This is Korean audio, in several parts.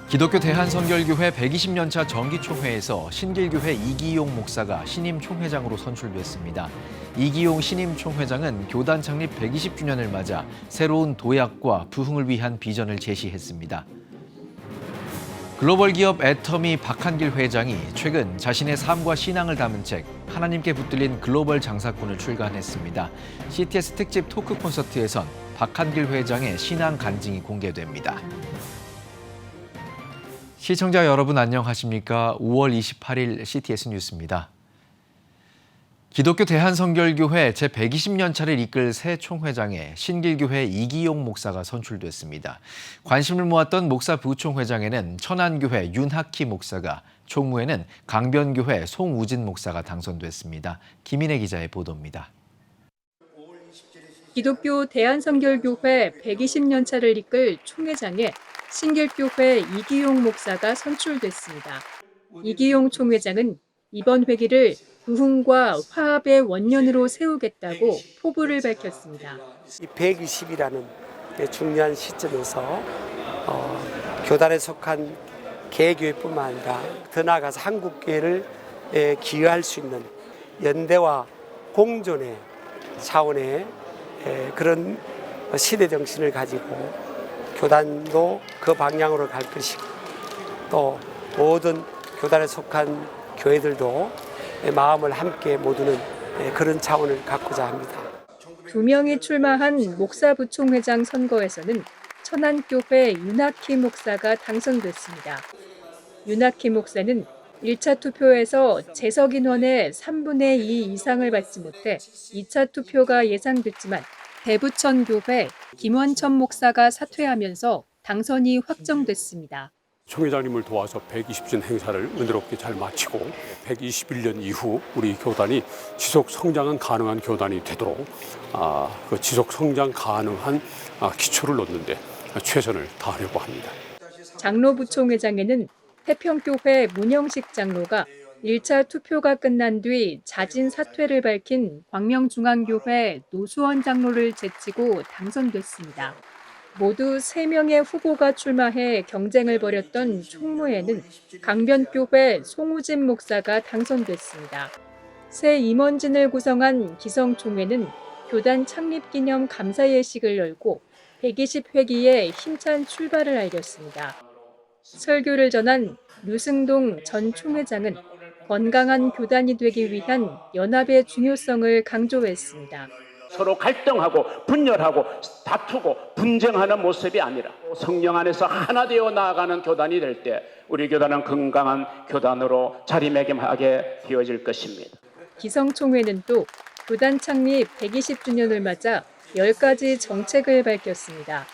기독교 대한선결교회 120년차 정기총회에서 신길교회 이기용 목사가 신임 총회장으로 선출됐습니다. 이기용 신임 총회장은 교단 창립 120주년을 맞아 새로운 도약과 부흥을 위한 비전을 제시했습니다. 글로벌 기업 애터미 박한길 회장이 최근 자신의 삶과 신앙을 담은 책 하나님께 붙들린 글로벌 장사꾼을 출간했습니다. CTS 특집 토크 콘서트에선 박한길 회장의 신앙 간증이 공개됩니다. 시청자 여러분 안녕하십니까? 5월 28일 CTS 뉴스입니다. 기독교 대한선결교회 제120년 차를 이끌 새 총회장에 신길교회 이기용 목사가 선출됐습니다. 관심을 모았던 목사 부총회장에는 천안교회 윤학희 목사가, 총무에는 강변교회 송우진 목사가 당선됐습니다. 김인혜 기자의 보도입니다. 기독교 대한선결교회 120년 차를 이끌 총회장에 신길교회 이기용 목사가 선출됐습니다. 이기용 총회장은 이번 회기를 부흥과 화합의 원년으로 세우겠다고 포부를 밝혔습니다. 120이라는 중요한 시점에서 교단에 속한 개교회뿐만 아니라 더 나아가서 한국교회를 기여할 수 있는 연대와 공존의 차원의 그런 시대 정신을 가지고 교단도 그 방향으로 갈 것이고 또 모든 교단에 속한 교회들도 마음을 함께 모두는 그런 차원을 갖고자 합니다. 2명이 출마한 목사 부총회장 선거에서는 천안교회 윤학희 목사가 당선됐습니다. 윤학희 목사는 1차 투표에서 재석 인원의 3분의 2 이상을 받지 못해 2차 투표가 예상됐지만 대부천교회 김원천 목사가 사퇴하면서 당선이 확정됐습니다. 총회장님을 도와서 120주년 행사를 은혜롭게 잘 마치고 121년 이후 우리 교단이 지속 성장은 가능한 교단이 되도록 그 지속 성장 가능한 기초를 놓는 데 최선을 다하려고 합니다. 장로부총회장에는 태평교회 문영식 장로가 1차 투표가 끝난 뒤 자진 사퇴를 밝힌 광명중앙교회 노수원 장로를 제치고 당선됐습니다. 모두 3명의 후보가 출마해 경쟁을 벌였던 총무에는 강변교회 송우진 목사가 당선됐습니다. 새 임원진을 구성한 기성총회는 교단 창립기념 감사 예식을 열고 120회기에 힘찬 출발을 알렸습니다. 설교를 전한 류승동 전 총회장은 건강한 교단이 되기 위한 연합의 중요성을 강조했습니다. 서로 갈등하고 분열하고 다투고 분쟁하는 모습이 아니라 성령 안에서 하나 되어 나아가는 교단이 될 때 우리 교단은 건강한 교단으로 자리매김하게 되어질 것입니다. 기성총회는 또 교단 창립 120주년을 맞아 10가지 정책을 밝혔습니다.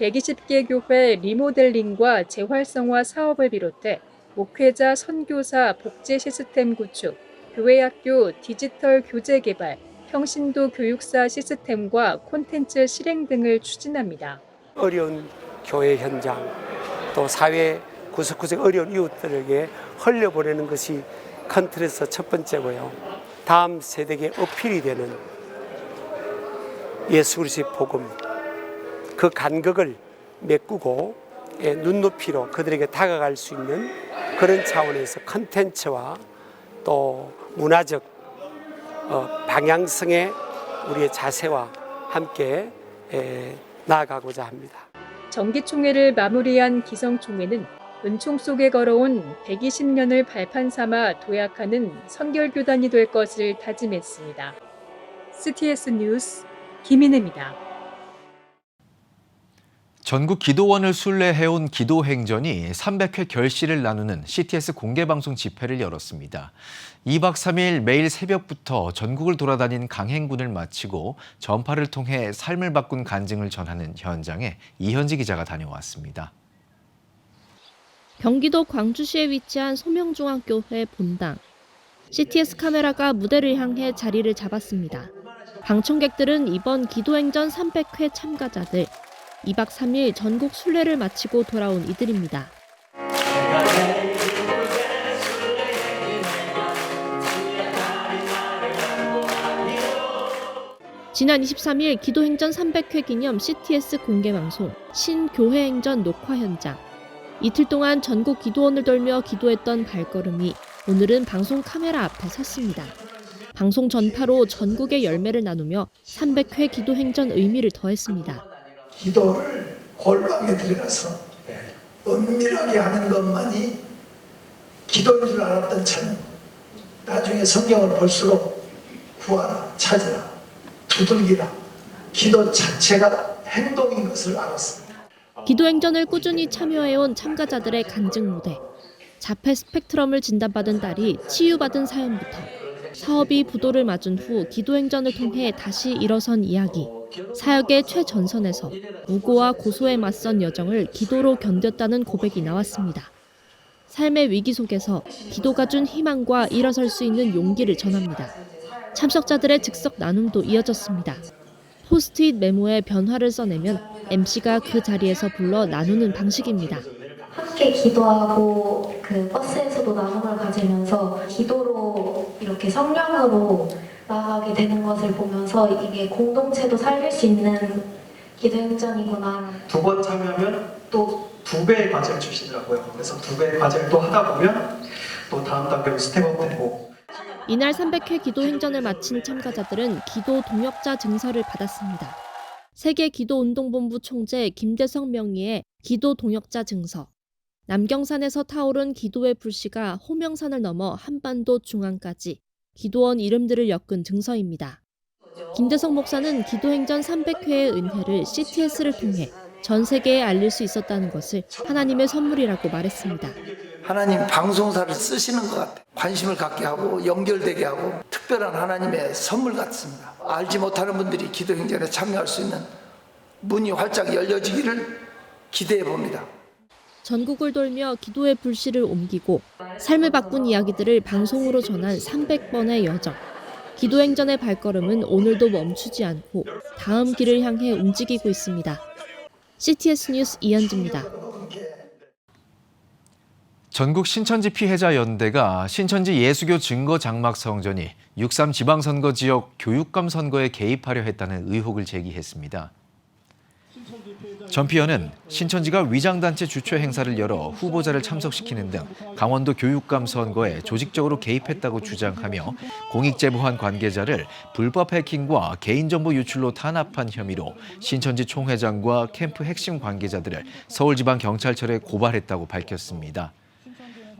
120개 교회 리모델링과 재활성화 사업을 비롯해 목회자 선교사 복지 시스템 구축, 교회학교 디지털 교재 개발, 평신도 교육사 시스템과 콘텐츠 실행 등을 추진합니다. 어려운 교회 현장, 또 사회 구석구석 어려운 이웃들에게 흘려보내는 것이 큰 틀에서 첫 번째고요. 다음 세대에게 어필이 되는 예수 그리스도의 복음, 그 간극을 메꾸고 눈높이로 그들에게 다가갈 수 있는 그런 차원에서 콘텐츠와 또 문화적 방향성의 우리의 자세와 함께 나아가고자 합니다. 정기총회를 마무리한 기성총회는 은총 속에 걸어온 120년을 발판 삼아 도약하는 선결교단이 될 것을 다짐했습니다. CTS 뉴스 김인혜입니다. 전국 기도원을 순례해온 기도행전이 300회 결실을 나누는 CTS 공개방송 집회를 열었습니다. 2박 3일 매일 새벽부터 전국을 돌아다닌 강행군을 마치고 전파를 통해 삶을 바꾼 간증을 전하는 현장에 이현지 기자가 다녀왔습니다. 경기도 광주시에 위치한 소명중앙교회 본당. CTS 카메라가 무대를 향해 자리를 잡았습니다. 방청객들은 이번 기도행전 300회 참가자들. 2박 3일 전국 순례를 마치고 돌아온 이들입니다. 지난 23일 기도행전 300회 기념 CTS 공개방송 신교회행전 녹화 현장. 이틀 동안 전국 기도원을 돌며 기도했던 발걸음이 오늘은 방송 카메라 앞에 섰습니다. 방송 전파로 전국의 열매를 나누며 300회 기도 행전 의미를 더했습니다. 기도를 골방에 들어가서 은밀하게 하는 것만이 기도인 줄 알았던 저는 나중에 성경을 볼수록 구하라, 찾으라, 두들기라, 기도 자체가 행동인 것을 알았습니다. 기도 행전을 꾸준히 참여해온 참가자들의 간증 무대. 자폐 스펙트럼을 진단받은 딸이 치유받은 사연부터 사업이 부도를 맞은 후 기도 행전을 통해 다시 일어선 이야기. 사역의 최전선에서 무고와 고소에 맞선 여정을 기도로 견뎠다는 고백이 나왔습니다. 삶의 위기 속에서 기도가 준 희망과 일어설 수 있는 용기를 전합니다. 참석자들의 즉석 나눔도 이어졌습니다. 포스트잇 메모에 변화를 써내면 MC가 그 자리에서 불러 나누는 방식입니다. 함께 기도하고 그 버스에서도 나눔을 가지면서 기도로 이렇게 성령으로 나아가게 되는 것을 보면서 이게 공동체도 살릴 수 있는 기도 행전이구나. 2번 참여하면 또 2배의 과제를 주시더라고요. 그래서 2배의 과제를 또 하다 보면 또 다음 단계로 스텝업 되고. 이날 300회 기도 행전을 마친 참가자들은 기도 동역자 증서를 받았습니다. 세계기도운동본부 총재 김대성 명의의 기도 동역자 증서. 남경산에서 타오른 기도의 불씨가 호명산을 넘어 한반도 중앙까지 기도원 이름들을 엮은 증서입니다. 김대성 목사는 기도행전 300회의 은혜를 CTS를 통해 전 세계에 알릴 수 있었다는 것을 하나님의 선물이라고 말했습니다. 하나님 방송사를 쓰시는 것 같아요. 관심을 갖게 하고 연결되게 하고 특별한 하나님의 선물 같습니다. 알지 못하는 분들이 기도 행전에 참여할 수 있는 문이 활짝 열려지기를 기대해 봅니다. 전국을 돌며 기도의 불씨를 옮기고 삶을 바꾼 이야기들을 방송으로 전한 300번의 여정. 기도행전의 발걸음은 오늘도 멈추지 않고 다음 길을 향해 움직이고 있습니다. CTS 뉴스 이현주입니다. 전국 신천지 피해자 연대가 신천지 예수교 증거 장막 성전이 6.3 지방선거 지역 교육감 선거에 개입하려 했다는 의혹을 제기했습니다. 전 피어는 신천지가 위장단체 주최 행사를 열어 후보자를 참석시키는 등 강원도 교육감 선거에 조직적으로 개입했다고 주장하며 공익제보한 관계자를 불법 해킹과 개인정보 유출로 탄압한 혐의로 신천지 총회장과 캠프 핵심 관계자들을 서울지방경찰청에 고발했다고 밝혔습니다.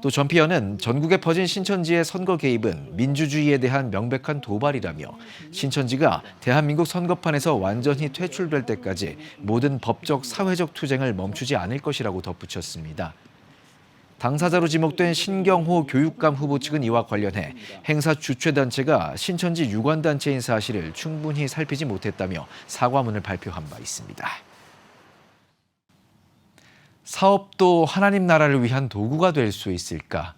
또 전 피어는 전국에 퍼진 신천지의 선거 개입은 민주주의에 대한 명백한 도발이라며 신천지가 대한민국 선거판에서 완전히 퇴출될 때까지 모든 법적, 사회적 투쟁을 멈추지 않을 것이라고 덧붙였습니다. 당사자로 지목된 신경호 교육감 후보 측은 이와 관련해 행사 주최단체가 신천지 유관단체인 사실을 충분히 살피지 못했다며 사과문을 발표한 바 있습니다. 사업도 하나님 나라를 위한 도구가 될 수 있을까?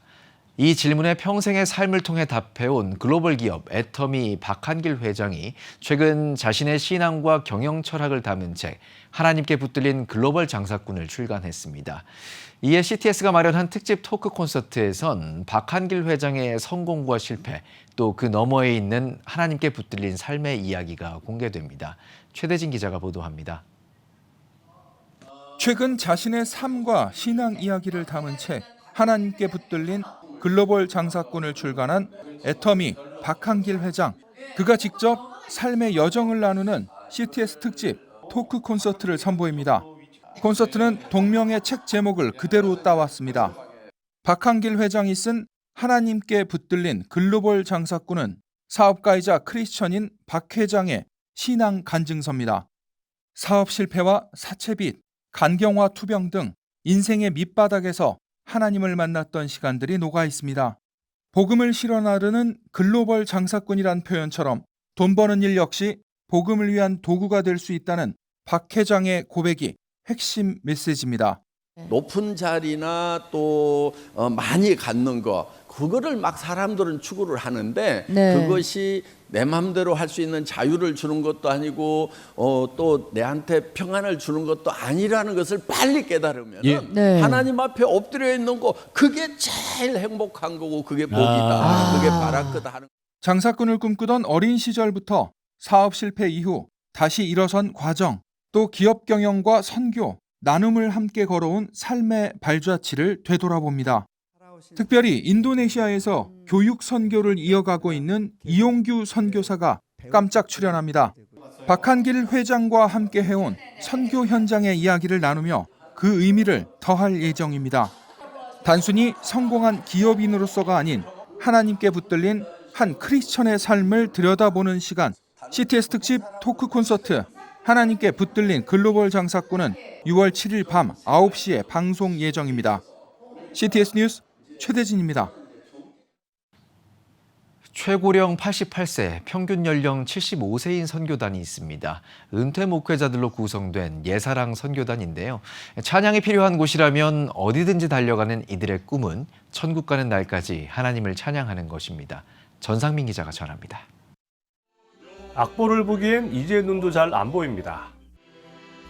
이 질문에 평생의 삶을 통해 답해온 글로벌 기업 애터미 박한길 회장이 최근 자신의 신앙과 경영 철학을 담은 책 하나님께 붙들린 글로벌 장사꾼을 출간했습니다. 이에 CTS가 마련한 특집 토크 콘서트에선 박한길 회장의 성공과 실패, 또 그 너머에 있는 하나님께 붙들린 삶의 이야기가 공개됩니다. 최대진 기자가 보도합니다. 최근 자신의 삶과 신앙 이야기를 담은 책 하나님께 붙들린 글로벌 장사꾼을 출간한 애터미 박한길 회장. 그가 직접 삶의 여정을 나누는 CTS 특집 토크 콘서트를 선보입니다. 콘서트는 동명의 책 제목을 그대로 따왔습니다. 박한길 회장이 쓴 하나님께 붙들린 글로벌 장사꾼은 사업가이자 크리스천인 박 회장의 신앙 간증서입니다. 사업 실패와 사채빚, 간경화 투병 등 인생의 밑바닥에서 하나님을 만났던 시간들이 녹아 있습니다. 복음을 실어 나르는 글로벌 장사꾼이란 표현처럼 돈 버는 일 역시 복음을 위한 도구가 될 수 있다는 박 회장의 고백이 핵심 메시지입니다. 높은 자리나 또 많이 갖는 거, 그거를 막 사람들은 추구를 하는데 그것이 내 마음대로 할 수 있는 자유를 주는 것도 아니고 또 내한테 평안을 주는 것도 아니라는 것을 빨리 깨달으면 하나님 앞에 엎드려 있는 거, 그게 제일 행복한 거고 그게 복이다, 그게 바라크다 하는. 장사꾼을 꿈꾸던 어린 시절부터 사업 실패 이후 다시 일어선 과정, 또 기업 경영과 선교, 나눔을 함께 걸어온 삶의 발자취를 되돌아봅니다. 특별히 인도네시아에서 교육 선교를 이어가고 있는 이용규 선교사가 깜짝 출연합니다. 박한길 회장과 함께 해온 선교 현장의 이야기를 나누며 그 의미를 더할 예정입니다. 단순히 성공한 기업인으로서가 아닌 하나님께 붙들린 한 크리스천의 삶을 들여다보는 시간, CTS 특집 토크 콘서트 하나님께 붙들린 글로벌 장사꾼은 6월 7일 밤 9시에 방송 예정입니다. CTS 뉴스 최대진입니다. 최고령 88세, 평균 연령 75세인 선교단이 있습니다. 은퇴 목회자들로 구성된 예사랑 선교단인데요. 찬양이 필요한 곳이라면 어디든지 달려가는 이들의 꿈은 천국 가는 날까지 하나님을 찬양하는 것입니다. 전상민 기자가 전합니다. 악보를 보기엔 이제 눈도 잘 안 보입니다.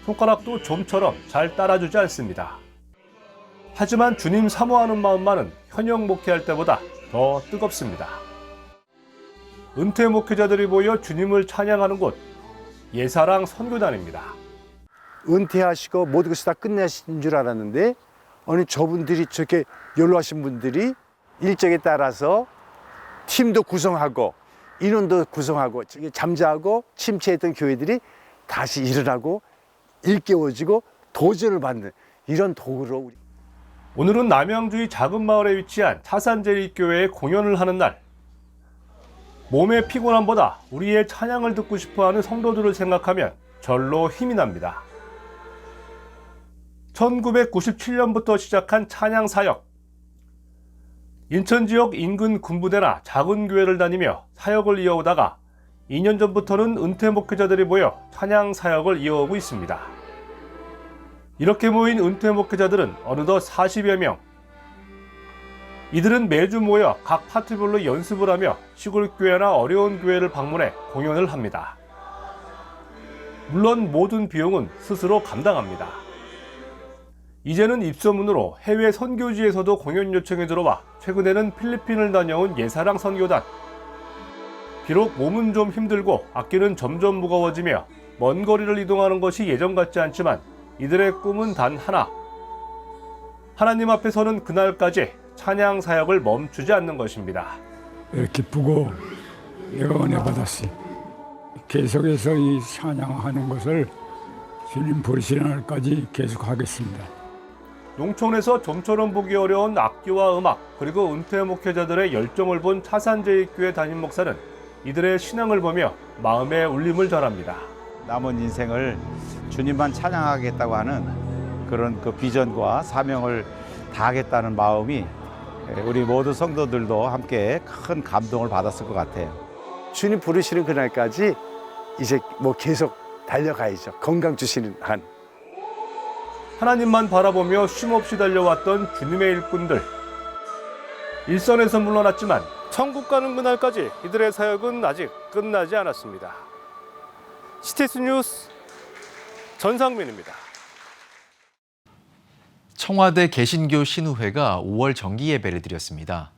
손가락도 좀처럼 잘 따라주지 않습니다. 하지만 주님 사모하는 마음만은 현역 목회할 때보다 더 뜨겁습니다. 은퇴 목회자들이 모여 주님을 찬양하는 곳, 예사랑 선교단입니다. 은퇴하시고 모든 것이 다 끝내신 줄 알았는데 아니 저분들이 저렇게 연로하신 분들이 일정에 따라서 팀도 구성하고 인원도 구성하고 잠자고 침체했던 교회들이 다시 일어나고 일깨워지고 도전을 받는 이런 도구로 오늘은 남양주의 작은 마을에 위치한 차산제일교회에 공연을 하는 날. 몸의 피곤함보다 우리의 찬양을 듣고 싶어하는 성도들을 생각하면 절로 힘이 납니다. 1997년부터 시작한 찬양 사역. 인천 지역 인근 군부대나 작은 교회를 다니며 사역을 이어오다가 2년 전부터는 은퇴 목회자들이 모여 찬양 사역을 이어오고 있습니다. 이렇게 모인 은퇴 목회자들은 어느덧 40여 명. 이들은 매주 모여 각 파트별로 연습을 하며 시골 교회나 어려운 교회를 방문해 공연을 합니다. 물론 모든 비용은 스스로 감당합니다. 이제는 입소문으로 해외 선교지에서도 공연 요청이 들어와 최근에는 필리핀을 다녀온 예사랑 선교단. 비록 몸은 좀 힘들고 악기는 점점 무거워지며 먼 거리를 이동하는 것이 예전 같지 않지만 이들의 꿈은 단 하나. 하나님 앞에 서는 그날까지 찬양 사역을 멈추지 않는 것입니다. 기쁘고 내가 은혜 받았으니 계속해서 이 찬양하는 것을 주님 부르시는 날까지 계속하겠습니다. 농촌에서 좀처럼 보기 어려운 악기와 음악 그리고 은퇴 목회자들의 열정을 본 차산제일교회 담임 목사는 이들의 신앙을 보며 마음의 울림을 전합니다. 남은 인생을 주님만 찬양하겠다고 하는 그런 그 비전과 사명을 다하겠다는 마음이 우리 모든 성도들도 함께 큰 감동을 받았을 것 같아요. 주님 부르시는 그날까지 이제 뭐 계속 달려가야죠. 건강 주시는 한. 하나님만 바라보며 쉼없이 달려왔던 주님의 일꾼들. 일선에서 물러났지만 천국 가는 그날까지 이들의 사역은 아직 끝나지 않았습니다. CTS 뉴스 전상민입니다. 청와대 개신교 신우회가 5월 정기 예배를 드렸습니다.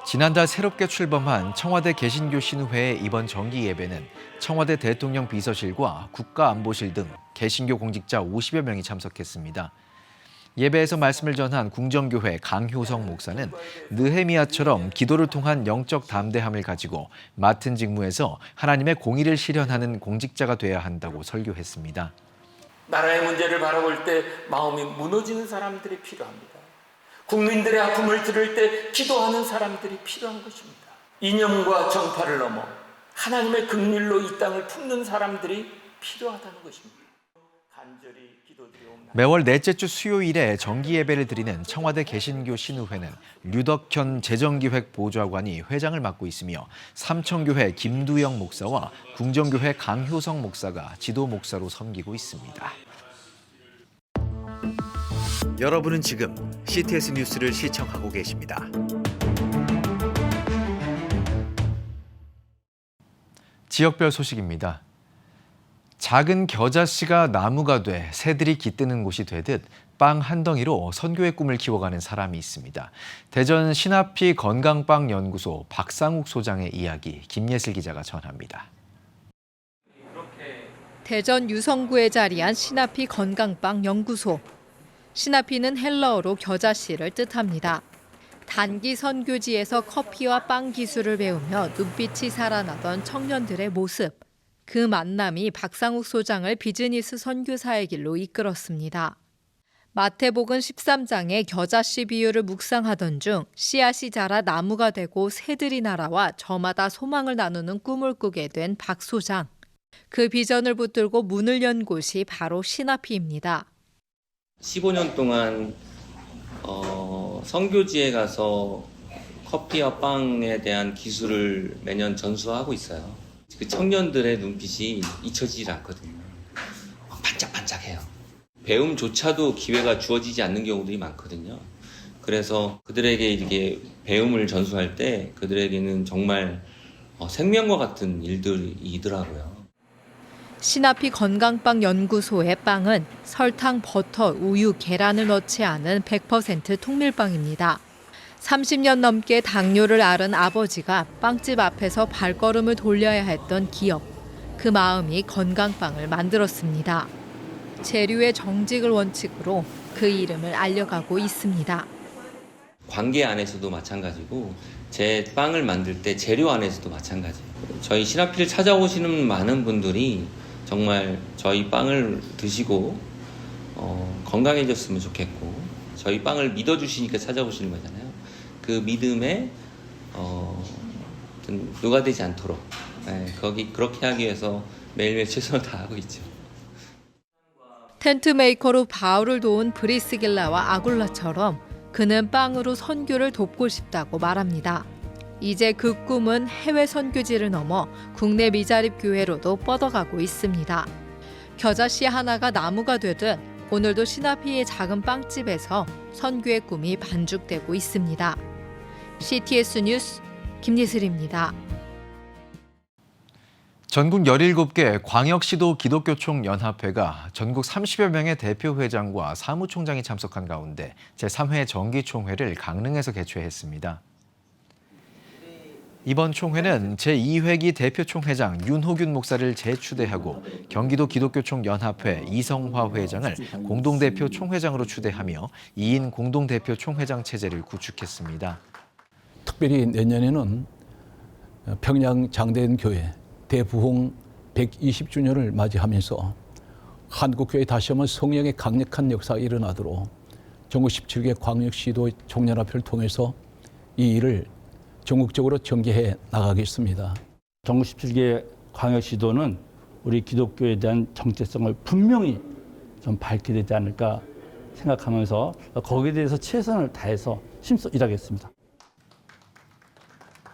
지난달 새롭게 출범한 청와대 개신교 신우회의 이번 정기 예배는 청와대 대통령 비서실과 국가안보실 등 개신교 공직자 50여 명이 참석했습니다. 예배에서 말씀을 전한 궁정교회 강효성 목사는 느헤미야처럼 기도를 통한 영적 담대함을 가지고 맡은 직무에서 하나님의 공의를 실현하는 공직자가 돼야 한다고 설교했습니다. 나라의 문제를 바라볼 때 마음이 무너지는 사람들이 필요합니다. 국민들의 아픔을 들을 때 기도하는 사람들이 필요한 것입니다. 이념과 정파를 넘어 하나님의 긍휼로 이 땅을 품는 사람들이 필요하다는 것입니다. 간절히 기도드리옵나이다. 매월 넷째 주 수요일에 정기 예배를 드리는 청와대 개신교 신우회는 류덕현 재정기획 보좌관이 회장을 맡고 있으며 삼청교회 김두영 목사와 궁정교회 강효성 목사가 지도 목사로 섬기고 있습니다. 여러분은 지금 CTS 뉴스를 시청하고 계십니다. 지역별 소식입니다. 작은 겨자씨가 나무가 돼 새들이 깃드는 곳이 되듯 빵 한 덩이로 선교의 꿈을 키워가는 사람이 있습니다. 대전 신하피 건강빵연구소 박상욱 소장의 이야기 김예슬 기자가 전합니다. 대전 유성구에 자리한 시나피 건강빵 연구소. 시나피는 헬러어로 겨자씨를 뜻합니다. 단기 선교지에서 커피와 빵 기술을 배우며 눈빛이 살아나던 청년들의 모습. 그 만남이 박상욱 소장을 비즈니스 선교사의 길로 이끌었습니다. 마태복음 13장의 겨자씨 비유를 묵상하던 중 씨앗이 자라 나무가 되고 새들이 날아와 저마다 소망을 나누는 꿈을 꾸게 된 박 소장. 그 비전을 붙들고 문을 연 곳이 바로 시나피입니다. 15년 동안 선교지에 가서 커피와 빵에 대한 기술을 매년 전수하고 있어요. 그 청년들의 눈빛이 잊혀지질 않거든요. 반짝반짝해요. 배움조차도 기회가 주어지지 않는 경우들이 많거든요. 그래서 그들에게 이렇게 배움을 전수할 때 그들에게는 정말 생명과 같은 일들이더라고요. 시나피 건강빵 연구소의 빵은 설탕, 버터, 우유, 계란을 넣지 않은 100% 통밀빵입니다. 30년 넘게 당뇨를 앓은 아버지가 빵집 앞에서 발걸음을 돌려야 했던 기업. 그 마음이 건강빵을 만들었습니다. 재료의 정직을 원칙으로 그 이름을 알려가고 있습니다. 관계 안에서도 마찬가지고 제 빵을 만들 때 재료 안에서도 마찬가지예요. 저희 시나피를 찾아오시는 많은 분들이 정말 저희 빵을 드시고 건강해졌으면 좋겠고 저희 빵을 믿어주시니까 찾아오시는 거잖아요. 그 믿음에 누가되지 않도록 그렇게 하기 위해서 매일매일 최선을 다하고 있죠. 텐트 메이커로 바울을 도운 브리스길라와 아굴라처럼 그는 빵으로 선교를 돕고 싶다고 말합니다. 이제 그 꿈은 해외 선교지를 넘어 국내 미자립 교회로도 뻗어가고 있습니다. 겨자씨 하나가 나무가 되듯 오늘도 시나피의 작은 빵집에서 선교의 꿈이 반죽되고 있습니다. CTS 뉴스 김예슬입니다. 전국 17개 광역시도 기독교총연합회가 전국 30여 명의 대표회장과 사무총장이 참석한 가운데 제3회 정기총회를 강릉에서 개최했습니다. 이번 총회는 제2회기 대표총회장 윤호균 목사를 재추대하고 경기도 기독교총연합회 이성화 회장을 공동대표 총회장으로 추대하며 2인 공동대표 총회장 체제를 구축했습니다. 특별히 내년에는 평양 장대인 교회 대부흥 120주년을 맞이하면서 한국교회 다시 한번 성령의 강력한 역사가 일어나도록 전국 17개 광역시도 총연합회를 통해서 이 일을 전국적으로 전개해 나가겠습니다. 전국 17개 광역시도는 우리 기독교에 대한 정체성을 분명히 좀 밝게 되지 않을까 생각하면서 거기에 대해서 최선을 다해서 힘써 일하겠습니다.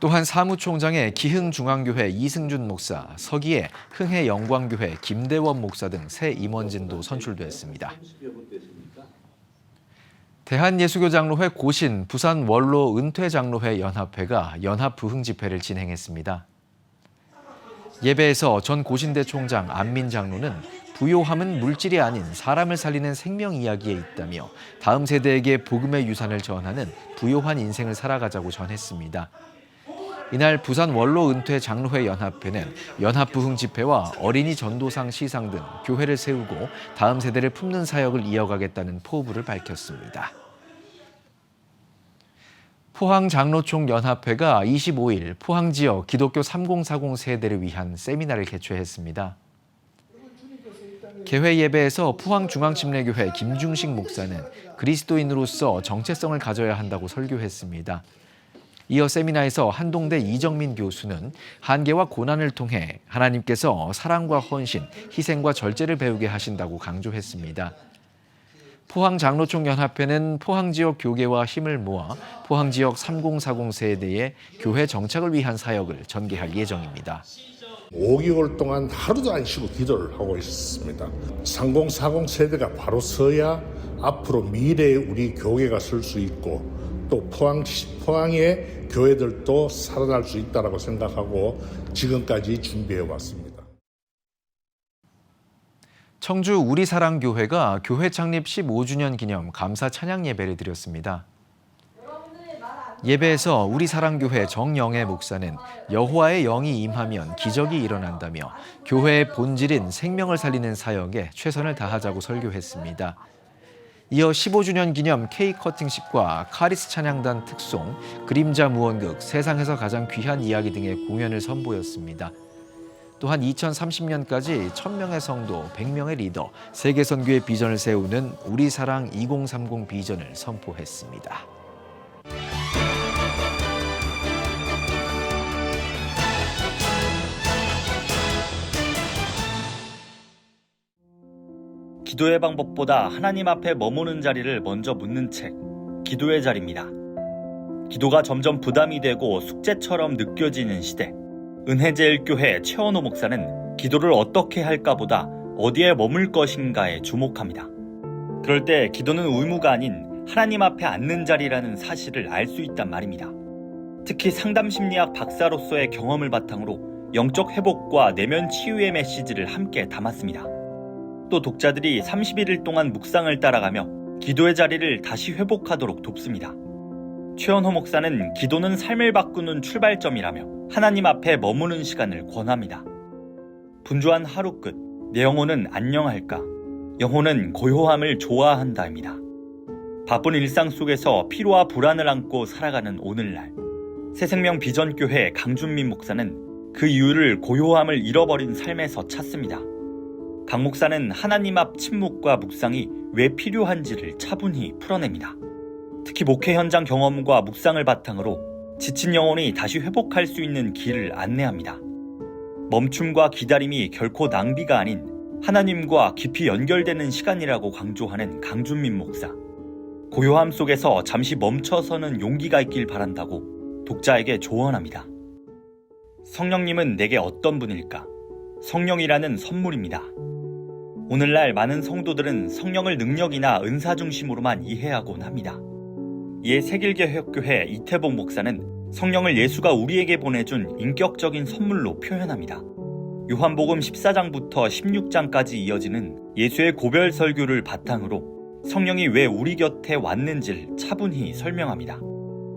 또한 사무총장에 기흥중앙교회 이승준 목사, 서기에 흥해영광교회 김대원 목사 등 새 임원진도 선출됐습니다. 대한예수교장로회 고신, 부산 원로 은퇴장로회 연합회가 연합부흥 집회를 진행했습니다. 예배에서 전 고신대 총장 안민 장로는 부요함은 물질이 아닌 사람을 살리는 생명 이야기에 있다며 다음 세대에게 복음의 유산을 전하는 부요한 인생을 살아가자고 전했습니다. 이날 부산 원로 은퇴 장로회 연합회는 연합부흥 집회와 어린이 전도상 시상 등 교회를 세우고 다음 세대를 품는 사역을 이어가겠다는 포부를 밝혔습니다. 포항장로총연합회가 25일 포항 지역 기독교 3040 세대를 위한 세미나를 개최했습니다. 개회 예배에서 포항중앙침례교회 김중식 목사는 그리스도인으로서 정체성을 가져야 한다고 설교했습니다. 이어 세미나에서 한동대 이정민 교수는 한계와 고난을 통해 하나님께서 사랑과 헌신, 희생과 절제를 배우게 하신다고 강조했습니다. 포항장로총연합회는 포항 지역 교계와 힘을 모아 포항 지역 3040 세대의 교회 정착을 위한 사역을 전개할 예정입니다. 5개월 동안 하루도 안 쉬고 기도를 하고 있었습니다. 3040 세대가 바로 서야 앞으로 미래에 우리 교계가 설 수 있고 또 포항의 교회들도 살아날 수 있다고 생각하고 지금까지 준비해 왔습니다. 청주 우리사랑교회가 교회 창립 15주년 기념 감사 찬양 예배를 드렸습니다. 예배에서 우리사랑교회 정영애 목사는 여호와의 영이 임하면 기적이 일어난다며 교회의 본질인 생명을 살리는 사역에 최선을 다하자고 설교했습니다. 이어 15주년 기념 케이크 커팅식과 카리스 찬양단 특송, 그림자 무언극, 세상에서 가장 귀한 이야기 등의 공연을 선보였습니다. 또한 2030년까지 1000명의 성도, 100명의 리더, 세계선교의 비전을 세우는 우리사랑 2030 비전을 선포했습니다. 기도의 방법보다 하나님 앞에 머무는 자리를 먼저 묻는 책, 기도의 자리입니다. 기도가 점점 부담이 되고 숙제처럼 느껴지는 시대, 은혜제일교회 최원호 목사는 기도를 어떻게 할까보다 어디에 머물 것인가에 주목합니다. 그럴 때 기도는 의무가 아닌 하나님 앞에 앉는 자리라는 사실을 알 수 있단 말입니다. 특히 상담심리학 박사로서의 경험을 바탕으로 영적 회복과 내면 치유의 메시지를 함께 담았습니다. 또 독자들이 31일 동안 묵상을 따라가며 기도의 자리를 다시 회복하도록 돕습니다. 최원호 목사는 기도는 삶을 바꾸는 출발점이라며 하나님 앞에 머무는 시간을 권합니다. 분주한 하루 끝, 내 영혼은 안녕할까? 영혼은 고요함을 좋아한다입니다. 바쁜 일상 속에서 피로와 불안을 안고 살아가는 오늘날, 새생명 비전교회 강준민 목사는 그 이유를 고요함을 잃어버린 삶에서 찾습니다. 강 목사는 하나님 앞 침묵과 묵상이 왜 필요한지를 차분히 풀어냅니다. 특히 목회 현장 경험과 묵상을 바탕으로 지친 영혼이 다시 회복할 수 있는 길을 안내합니다. 멈춤과 기다림이 결코 낭비가 아닌 하나님과 깊이 연결되는 시간이라고 강조하는 강준민 목사. 고요함 속에서 잠시 멈춰서는 용기가 있길 바란다고 독자에게 조언합니다. 성령님은 내게 어떤 분일까? 성령이라는 선물입니다. 오늘날 많은 성도들은 성령을 능력이나 은사 중심으로만 이해하곤 합니다. 이에 새길개혁교회 이태복 목사는 성령을 예수가 우리에게 보내준 인격적인 선물로 표현합니다. 요한복음 14장부터 16장까지 이어지는 예수의 고별 설교를 바탕으로 성령이 왜 우리 곁에 왔는지를 차분히 설명합니다.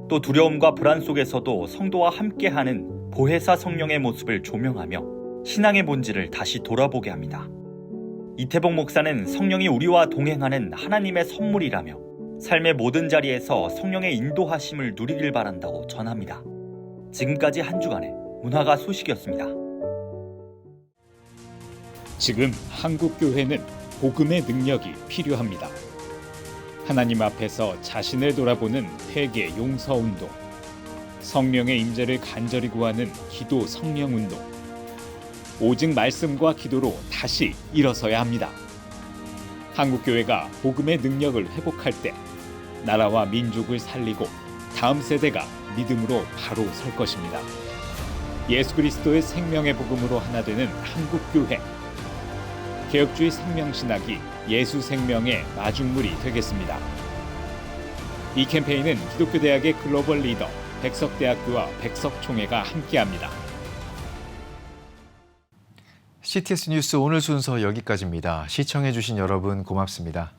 또 두려움과 불안 속에서도 성도와 함께하는 보혜사 성령의 모습을 조명하며 신앙의 본질을 다시 돌아보게 합니다. 이태복 목사는 성령이 우리와 동행하는 하나님의 선물이라며 삶의 모든 자리에서 성령의 인도하심을 누리길 바란다고 전합니다. 지금까지 한 주간의 문화가 소식이었습니다. 지금 한국교회는 복음의 능력이 필요합니다. 하나님 앞에서 자신을 돌아보는 회개 용서운동, 성령의 임재를 간절히 구하는 기도 성령운동, 오직 말씀과 기도로 다시 일어서야 합니다. 한국교회가 복음의 능력을 회복할 때 나라와 민족을 살리고 다음 세대가 믿음으로 바로 설 것입니다. 예수 그리스도의 생명의 복음으로 하나 되는 한국교회. 개혁주의 생명신학이 예수 생명의 마중물이 되겠습니다. 이 캠페인은 기독교대학의 글로벌 리더 백석대학교와 백석총회가 함께합니다. CTS 뉴스 오늘 순서 여기까지입니다. 시청해주신 여러분 고맙습니다.